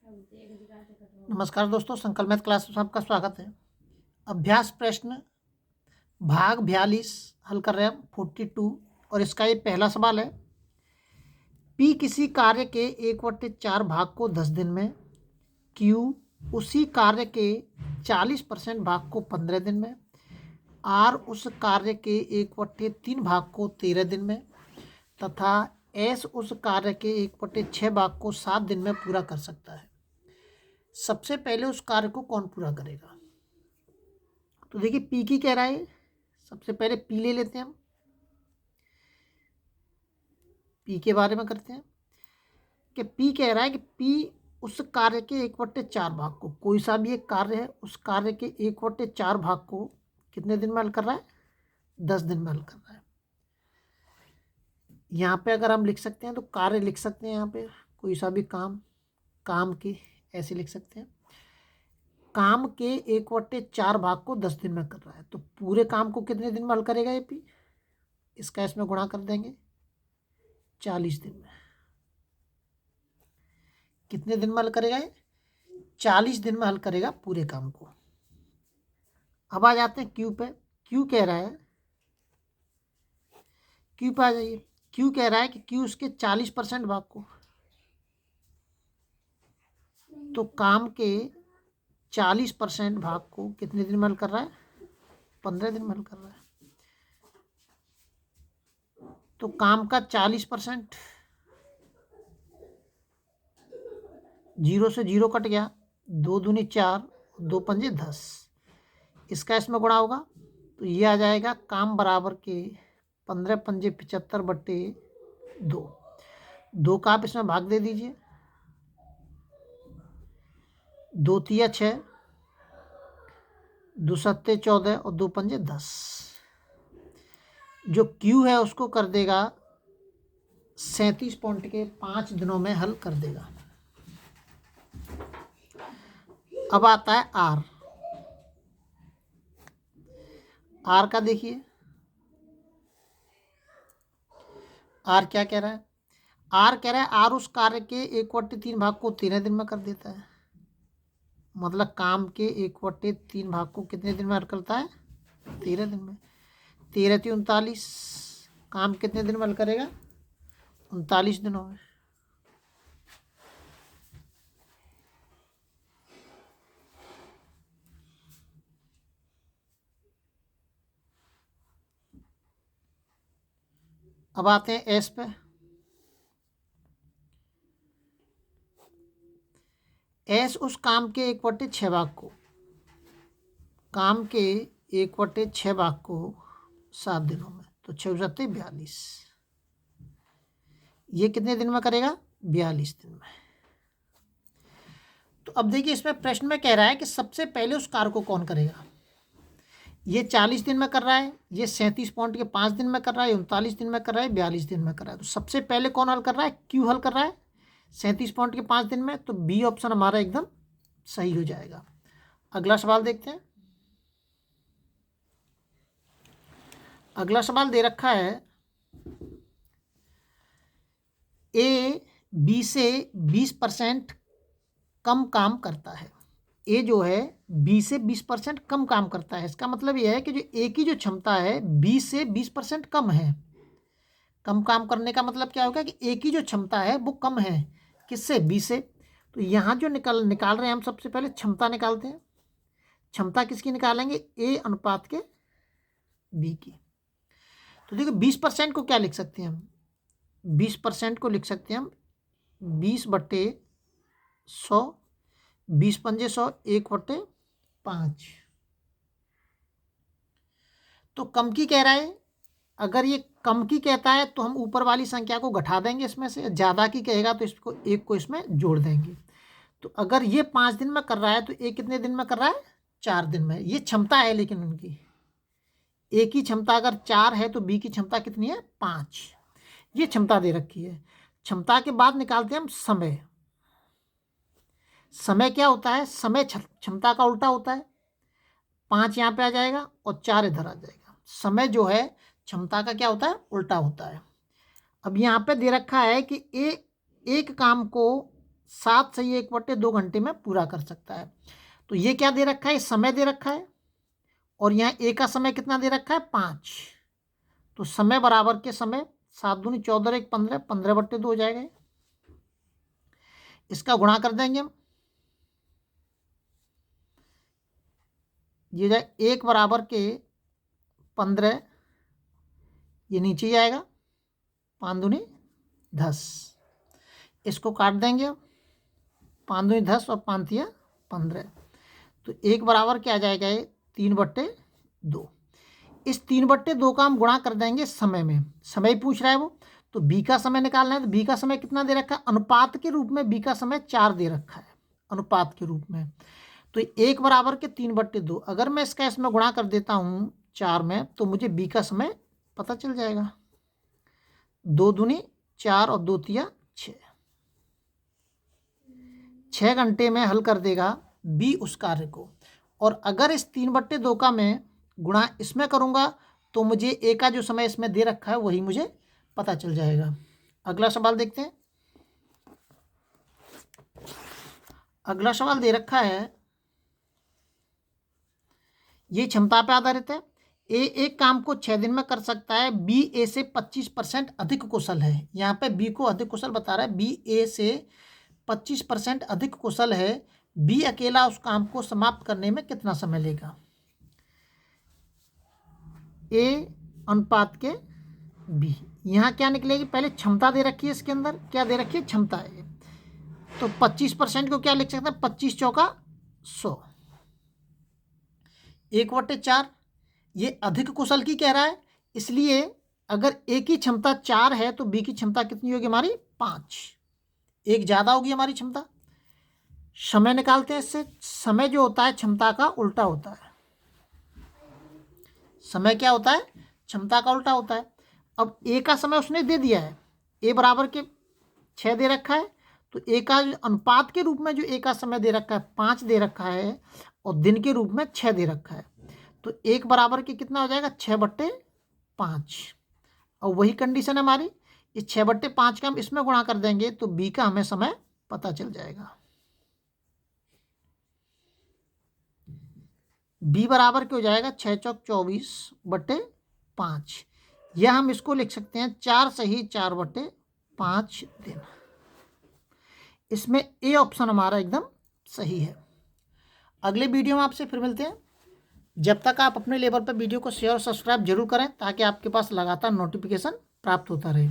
नमस्कार दोस्तों, संकल्प मैथ क्लास में आपका स्वागत है। अभ्यास प्रश्न भाग 42 हल कर रहे हैं हम 42 और इसका ये पहला सवाल है। P किसी कार्य के 1/4 भाग को 10 दिन में, Q उसी कार्य के 40% भाग को 15 दिन में, R उस कार्य के 1/3 भाग को 13 दिन में तथा S उस कार्य के 1/6 भाग को 7 दिन में पूरा कर सकता है। सबसे पहले उस कार्य को कौन पूरा करेगा? तो देखिए पी की कह रहा है, सबसे पहले पी ले लेते हैं हम। पी के बारे में करते हैं कि पी कह रहा है कि पी उस कार्य के 1/4 भाग को, कोई सा भी एक कार्य है उस कार्य के 1/4 भाग को कितने दिन में हल कर रहा है? 10 दिन में हल कर रहा है। यहाँ पे अगर हम लिख सकते हैं तो कार्य लिख सकते हैं, यहाँ पे कोई सा भी काम की ऐसे लिख सकते हैं। काम के 1/4 भाग को 10 दिन में कर रहा है, तो पूरे काम को कितने दिन में हल करेगा ये पी? इसका इसमें गुणा कर देंगे 40 दिन में। कितने दिन में हल करेगा ये? 40 दिन में हल करेगा पूरे काम को। अब आ जाते हैं क्यू पे। क्यू कह रहा है, क्यू पे आ जाइए। क्यू कह रहा है कि क्यू उसके 40% भाग को, तो काम के 40% भाग को कितने दिन में हल कर रहा है? 15 दिन में हल कर रहा है। तो काम का 40%, 0 से 0 कट गया, 2 दूनी 4, 2 पंजे 10, इसका इसमें गुणा होगा तो ये आ जाएगा काम बराबर के 15 पंजे 75/2। 2 का आप इसमें भाग दे दीजिए, 2 तिया 6, 2 सत्ते 14 और 2 पंजे 10। जो क्यू है उसको कर देगा 37 पॉइंट के 5 दिनों में हल कर देगा। अब आता है आर। आर का देखिए, आर क्या कह रहा है? आर कह रहा है आर उस कार्य के 1/3 भाग को 13 दिन में कर देता है। मतलब काम के 1/3 भाग को कितने दिन में हल करता है? 13 दिन में। 13 × 39, काम कितने दिन में हल करेगा? 39 दिनों में। अब आते हैं एस पे। एस उस काम के 1/6 भाग को, काम के 1/6 भाग को 7 दिनों में, तो 6 7 42, ये कितने दिन में करेगा? 42 दिन में। तो अब देखिए इसमें प्रश्न में कह रहा है कि सबसे पहले उस कार्य को कौन करेगा। ये 40 दिन में कर रहा है, ये 37 पॉइंट के 5 दिन में कर रहा है, 39 दिन में कर रहा है, 42 दिन में कर रहा है। तो सबसे पहले कौन हल कर रहा है? क्यू हल कर रहा है 37 पॉइंट के 5 दिन में। तो बी ऑप्शन हमारा एकदम सही हो जाएगा। अगला सवाल देखते हैं। अगला सवाल दे रखा है ए बी से 20% कम काम करता है। ए जो है बी से 20% कम काम करता है। इसका मतलब यह है कि जो ए की जो क्षमता है बी से 20% कम है। कम काम करने का मतलब क्या होगा कि ए की जो क्षमता है वो कम है, किससे? बी से। तो यहाँ जो निकाल रहे हैं हम, सबसे पहले क्षमता निकालते हैं। क्षमता किसकी निकालेंगे? ए अनुपात के बी की। तो देखो 20% को क्या लिख सकते हैं हम? 20% को लिख सकते हैं हम 20/100, 20 पंजे 100, 1/5। तो कम की कह रहा है, अगर ये कम की कहता है तो हम ऊपर वाली संख्या को घटा देंगे इसमें से, ज़्यादा की कहेगा तो इसको एक को इसमें जोड़ देंगे। तो अगर ये 5 दिन में कर रहा है तो ये कितने दिन में कर रहा है? 4 दिन में। ये क्षमता है, लेकिन उनकी ए की क्षमता अगर 4 है तो बी की क्षमता कितनी है? 5। ये क्षमता दे रखी है। क्षमता के बाद निकालते हैं हम समय। समय क्या होता है? समय क्षमता का उल्टा होता है। 5 यहाँ पे आ जाएगा और 4 इधर आ जाएगा। समय जो है क्षमता का क्या होता है? उल्टा होता है। अब यहाँ पे दे रखा है कि एक काम को 7 से ये 1/2 घंटे में पूरा कर सकता है। तो ये क्या दे रखा है, समय दे रखा है, और यहाँ ए का समय कितना दे रखा है 5। तो समय बराबर के समय 7 दूनी 14 1 15, 15/2 हो जाएगा। इसका गुणा कर देंगे हम, ये जाए 1 बराबर के 15, ये नीचे जाएगा 5 दूनी 10, इसको काट देंगे, 5 दूनी 10 और 5 तिया 15। तो 1 बराबर क्या आ जाएगा, ये 3/2। इस 3/2 का हम गुणा कर देंगे समय में, समय पूछ रहा है वो, तो बी का समय निकालना है। तो बी का समय कितना दे रखा है, अनुपात के रूप में बी का समय 4 दे रखा है, अनुपात के रूप में। तो 1 बराबर के 3/2, अगर मैं इसका इसमें गुणा कर देता हूँ 4 में, तो मुझे बी का समय पता चल जाएगा। 2 दूनी 4 और 2 तिया 6, 6 घंटे में हल कर देगा बी उस कार्य को। और अगर इस 3/2 का मैं गुणा इसमें करूँगा तो मुझे ए का जो समय इसमें दे रखा है वही मुझे पता चल जाएगा। अगला सवाल देखते हैं। अगला सवाल दे रखा है, ये क्षमता पे आधारित है। ए एक काम को 6 दिन में कर सकता है, बी ए से 25% अधिक कुशल है। यहाँ पे बी को अधिक कुशल बता रहा है, बी ए से 25% अधिक कुशल है, बी अकेला उस काम को समाप्त करने में कितना समय लेगा। ए अनुपात के बी, यहाँ क्या निकलेगी, पहले क्षमता दे रखी है, इसके अंदर क्या दे रखी है, क्षमता है। तो 25% को क्या लिख सकते हैं, 25 चौका 100, 1/4। ये अधिक कुशल की कह रहा है, इसलिए अगर ए की क्षमता 4 है तो बी की क्षमता कितनी होगी हमारी 5, एक ज़्यादा होगी हमारी क्षमता। समय निकालते हैं इससे, समय जो होता है क्षमता का उल्टा होता है। समय क्या होता है, क्षमता का उल्टा होता है। अब ए का समय उसने दे दिया है, ए बराबर के 6 दे रखा है, तो ए का अनुपात के रूप में जो ए का समय दे रखा है 5 दे रखा है, और दिन के रूप में 6 दे रखा है। तो 1 बराबर के कितना हो जाएगा, 6/5। और वही कंडीशन है हमारी, इस 6/5 का हम इसमें गुणा कर देंगे तो बी का हमें समय पता चल जाएगा। बी बराबर क्या हो जाएगा, 6 चौक 24/5, या हम इसको लिख सकते हैं 4 सही 4/5 दिन। इसमें ए ऑप्शन हमारा एकदम सही है। अगले वीडियो में आपसे फिर मिलते हैं। जब तक आप अपने लेवल पर वीडियो को शेयर और सब्सक्राइब जरूर करें ताकि आपके पास लगातार नोटिफिकेशन प्राप्त होता रहे।